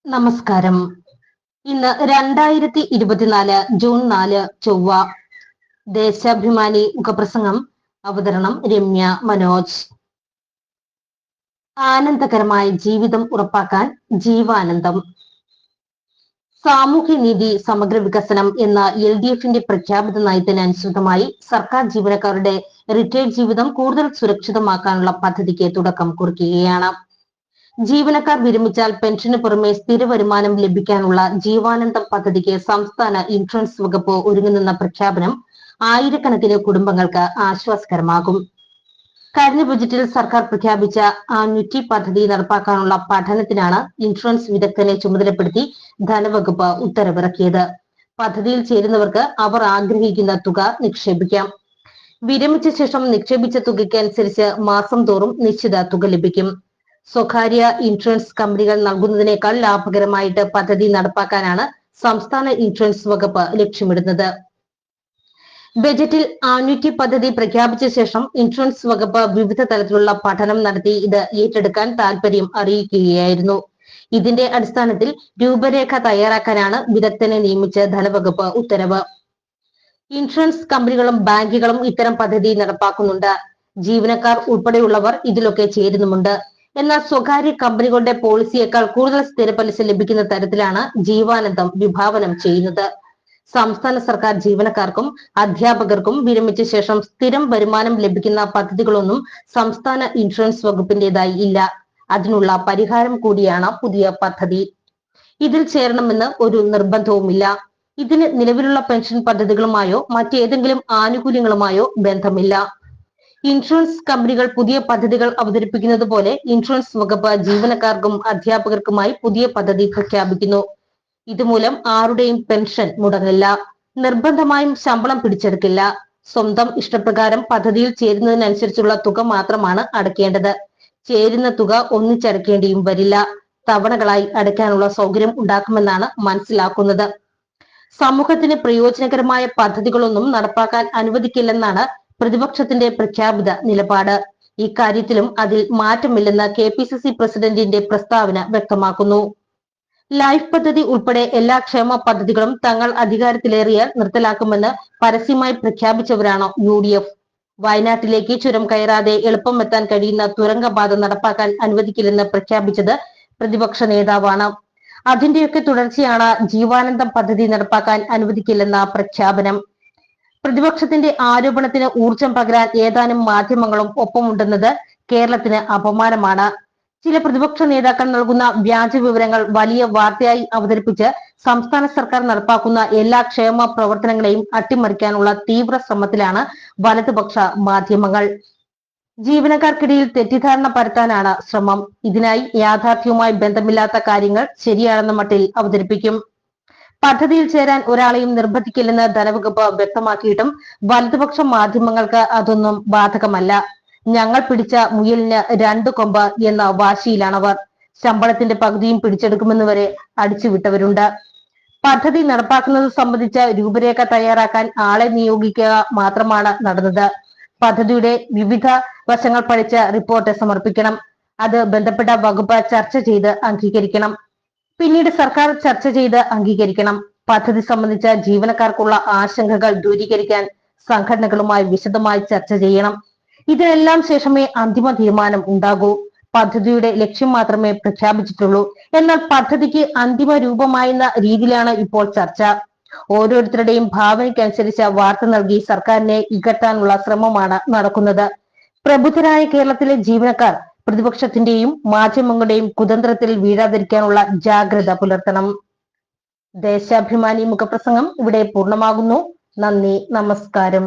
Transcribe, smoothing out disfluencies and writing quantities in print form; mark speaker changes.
Speaker 1: നമസ്കാരം. ഇന്ന് 2024 ജൂൺ 4 ചൊവ്വ. ദേശാഭിമാനി മുഖപ്രസംഗം. അവതരണം രമ്യ മനോജ്. ആനന്ദകരമായ ജീവിതം ഉറപ്പാക്കാൻ ജീവാനന്ദം. സാമൂഹ്യനീതി സമഗ്ര വികസനം എന്ന LDFന്റെ പ്രഖ്യാപിത നയത്തിന് അനുസൃതമായി സർക്കാർ ജീവനക്കാരുടെ റിട്ടയർഡ് ജീവിതം കൂടുതൽ സുരക്ഷിതമാക്കാനുള്ള പദ്ധതിക്ക് തുടക്കം കുറിക്കുകയാണ്. ജീവനക്കാർ വിരമിച്ചാൽ പെൻഷന് പുറമെ സ്ഥിര വരുമാനം ലഭിക്കാനുള്ള ജീവാനന്ദം പദ്ധതിക്ക് സംസ്ഥാന ഇൻഷുറൻസ് വകുപ്പ് ഒരുങ്ങുന്ന പ്രഖ്യാപനം ആയിരക്കണക്കിന് കുടുംബങ്ങൾക്ക് ആശ്വാസകരമാകും. കഴിഞ്ഞ ബജറ്റിൽ സർക്കാർ പ്രഖ്യാപിച്ച ആന്വിറ്റി പദ്ധതി നടപ്പാക്കാനുള്ള പഠനത്തിനാണ് ഇൻഷുറൻസ് വിദഗ്ധനെ ചുമതലപ്പെടുത്തി ധനവകുപ്പ് ഉത്തരവിറക്കിയത്. പദ്ധതിയിൽ ചേരുന്നവർക്ക് അവർ ആഗ്രഹിക്കുന്ന തുക നിക്ഷേപിക്കാം. വിരമിച്ച ശേഷം നിക്ഷേപിച്ച തുകയ്ക്ക് അനുസരിച്ച് മാസം തോറും നിശ്ചിത തുക ലഭിക്കും. സ്വകാര്യ ഇൻഷുറൻസ് കമ്പനികൾ നൽകുന്നതിനേക്കാൾ ലാഭകരമായിട്ട് പദ്ധതി നടപ്പാക്കാനാണ് സംസ്ഥാന ഇൻഷുറൻസ് വകുപ്പ് ലക്ഷ്യമിടുന്നത്. ബജറ്റിൽ ആന്വിറ്റി പദ്ധതി പ്രഖ്യാപിച്ച ശേഷം ഇൻഷുറൻസ് വകുപ്പ് വിവിധ തലത്തിലുള്ള പഠനം നടത്തി ഇത് ഏറ്റെടുക്കാൻ താൽപര്യം അറിയിക്കുകയായിരുന്നു. ഇതിന്റെ അടിസ്ഥാനത്തിൽ രൂപരേഖ തയ്യാറാക്കാനാണ് വിദഗ്ധനെ നിയമിച്ച് ധനവകുപ്പ് ഉത്തരവ്. ഇൻഷുറൻസ് കമ്പനികളും ബാങ്കുകളും ഇത്തരം പദ്ധതി നടപ്പാക്കുന്നുണ്ട്. ജീവനക്കാർ ഉൾപ്പെടെയുള്ളവർ ഇതിലൊക്കെ ചേരുന്നുമുണ്ട്. എന്നാൽ സ്വകാര്യ കമ്പനികളുടെ പോളിസിയേക്കാൾ കൂടുതൽ സ്ഥിര പലിശ ലഭിക്കുന്ന തരത്തിലാണ് ജീവാനന്ദം വിഭാവനം ചെയ്യുന്നത്. സംസ്ഥാന സർക്കാർ ജീവനക്കാർക്കും അധ്യാപകർക്കും വിരമിച്ച ശേഷം സ്ഥിരം വരുമാനം ലഭിക്കുന്ന പദ്ധതികളൊന്നും സംസ്ഥാന ഇൻഷുറൻസ് വകുപ്പിന്റേതായി ഇല്ല. അതിനുള്ള പരിഹാരം കൂടിയാണ് പുതിയ പദ്ധതി. ഇതിൽ ചേരണമെന്ന് ഒരു നിർബന്ധവുമില്ല. ഇതിന് നിലവിലുള്ള പെൻഷൻ പദ്ധതികളുമായോ മറ്റേതെങ്കിലും ആനുകൂല്യങ്ങളുമായോ ബന്ധമില്ല. ഇൻഷുറൻസ് കമ്പനികൾ പുതിയ പദ്ധതികൾ അവതരിപ്പിക്കുന്നത് പോലെ ഇൻഷുറൻസ് വകുപ്പ് ജീവനക്കാർക്കും അധ്യാപകർക്കുമായി പുതിയ പദ്ധതി പ്രഖ്യാപിക്കുന്നു. ഇതുമൂലം ആരുടെയും പെൻഷൻ മുടങ്ങില്ല. നിർബന്ധമായും ശമ്പളം പിടിച്ചെടുക്കില്ല. സ്വന്തം ഇഷ്ടപ്രകാരം പദ്ധതിയിൽ ചേരുന്നതിനനുസരിച്ചുള്ള തുക മാത്രമാണ് അടയ്ക്കേണ്ടത്. ചേരുന്ന തുക ഒന്നിച്ചടയ്ക്കേണ്ടിയും വരില്ല. തവണകളായി അടയ്ക്കാനുള്ള സൗകര്യം ഉണ്ടാക്കുമെന്നാണ് മനസ്സിലാക്കുന്നത്. സമൂഹത്തിന് പ്രയോജനകരമായ പദ്ധതികളൊന്നും നടപ്പാക്കാൻ അനുവദിക്കില്ലെന്നാണ് പ്രതിപക്ഷത്തിന്റെ പ്രഖ്യാപിത നിലപാട്. ഇക്കാര്യത്തിലും അതിൽ മാറ്റമില്ലെന്ന് KPCC പ്രസിഡന്റിന്റെ പ്രസ്താവന വ്യക്തമാക്കുന്നു. ലൈഫ് പദ്ധതി ഉൾപ്പെടെ എല്ലാ ക്ഷേമ പദ്ധതികളും തങ്ങൾ അധികാരത്തിലേറിയാൽ നിർത്തലാക്കുമെന്ന് പരസ്യമായി പ്രഖ്യാപിച്ചവരാണ് UDF. വയനാട്ടിലേക്ക് ചുരം കയറാതെ എളുപ്പം എത്താൻ കഴിയുന്ന തുരങ്കപാത നടപ്പാക്കാൻ അനുവദിക്കില്ലെന്ന് പ്രഖ്യാപിച്ചത് പ്രതിപക്ഷ നേതാവാണ്. അതിന്റെയൊക്കെ തുടർച്ചയാണ് ജീവാനന്ദം പദ്ധതി നടപ്പാക്കാൻ അനുവദിക്കില്ലെന്ന പ്രഖ്യാപനം. പ്രതിപക്ഷത്തിന്റെ ആരോപണത്തിന് ഊർജം പകരാൻ ഏതാനും മാധ്യമങ്ങളും ഒപ്പമുണ്ടെന്നത് കേരളത്തിന് അപമാനമാണ്. ചില പ്രതിപക്ഷ നേതാക്കൾ നൽകുന്ന വ്യാജ വിവരങ്ങൾ വലിയ വാർത്തയായി അവതരിപ്പിച്ച് സംസ്ഥാന സർക്കാർ നടപ്പാക്കുന്ന എല്ലാ ക്ഷേമ പ്രവർത്തനങ്ങളെയും അട്ടിമറിക്കാനുള്ള തീവ്ര ശ്രമത്തിലാണ് വലതുപക്ഷ മാധ്യമങ്ങൾ. ജീവനക്കാർക്കിടയിൽ തെറ്റിദ്ധാരണ പരത്താനാണ് ശ്രമം. ഇതിനായി യാഥാർത്ഥ്യവുമായി ബന്ധമില്ലാത്ത കാര്യങ്ങൾ ശരിയാണെന്ന മട്ടിൽ അവതരിപ്പിക്കും. പദ്ധതിയിൽ ചേരാൻ ഒരാളെയും നിർബന്ധിക്കില്ലെന്ന് ധനവകുപ്പ് വ്യക്തമാക്കിയിട്ടും വലതുപക്ഷ മാധ്യമങ്ങൾക്ക് അതൊന്നും ബാധകമല്ല. ഞങ്ങൾ പിടിച്ച മുയലിന് 2 കൊമ്പ് എന്ന വാശിയിലാണവർ. ശമ്പളത്തിന്റെ പകുതിയും പിടിച്ചെടുക്കുമെന്ന് വരെ അടിച്ചുവിട്ടവരുണ്ട്. പദ്ധതി നടപ്പാക്കുന്നത് സംബന്ധിച്ച രൂപരേഖ തയ്യാറാക്കാൻ ആളെ നിയോഗിക്കുക മാത്രമാണ് നടന്നത്. പദ്ധതിയുടെ വിവിധ വശങ്ങൾ പഠിച്ച റിപ്പോർട്ട് സമർപ്പിക്കണം. അത് ബന്ധപ്പെട്ട വകുപ്പ് ചർച്ച ചെയ്ത് അംഗീകരിക്കണം. പിന്നീട് സർക്കാർ ചർച്ച ചെയ്ത് അംഗീകരിക്കണം. പദ്ധതി സംബന്ധിച്ച ജീവനക്കാർക്കുള്ള ആശങ്കകൾ ദൂരീകരിക്കാൻ സംഘടനകളുമായി വിശദമായി ചർച്ച ചെയ്യണം. ഇതിനെല്ലാം ശേഷമേ അന്തിമ തീരുമാനം ഉണ്ടാകൂ. പദ്ധതിയുടെ ലക്ഷ്യം മാത്രമേ പ്രഖ്യാപിച്ചിട്ടുള്ളൂ. എന്നാൽ പദ്ധതിക്ക് അന്തിമ രൂപമായെന്ന രീതിയിലാണ് ഇപ്പോൾ ചർച്ച. ഓരോരുത്തരുടെയും ഭാവനയ്ക്കനുസരിച്ച വാർത്ത നൽകി സർക്കാരിനെ ഇകട്ടാനുള്ള ശ്രമമാണ് നടക്കുന്നത്. പ്രബുദ്ധരായ കേരളത്തിലെ ജീവനക്കാർ പ്രതിപക്ഷത്തിന്റെയും മാധ്യമങ്ങളുടെയും കുതന്ത്രത്തിൽ വീഴാതിരിക്കാനുള്ള ജാഗ്രത പുലർത്തണം. ദേശാഭിമാനി മുഖപ്രസംഗം ഇവിടെ പൂർണ്ണമാകുന്നു. നന്ദി, നമസ്കാരം.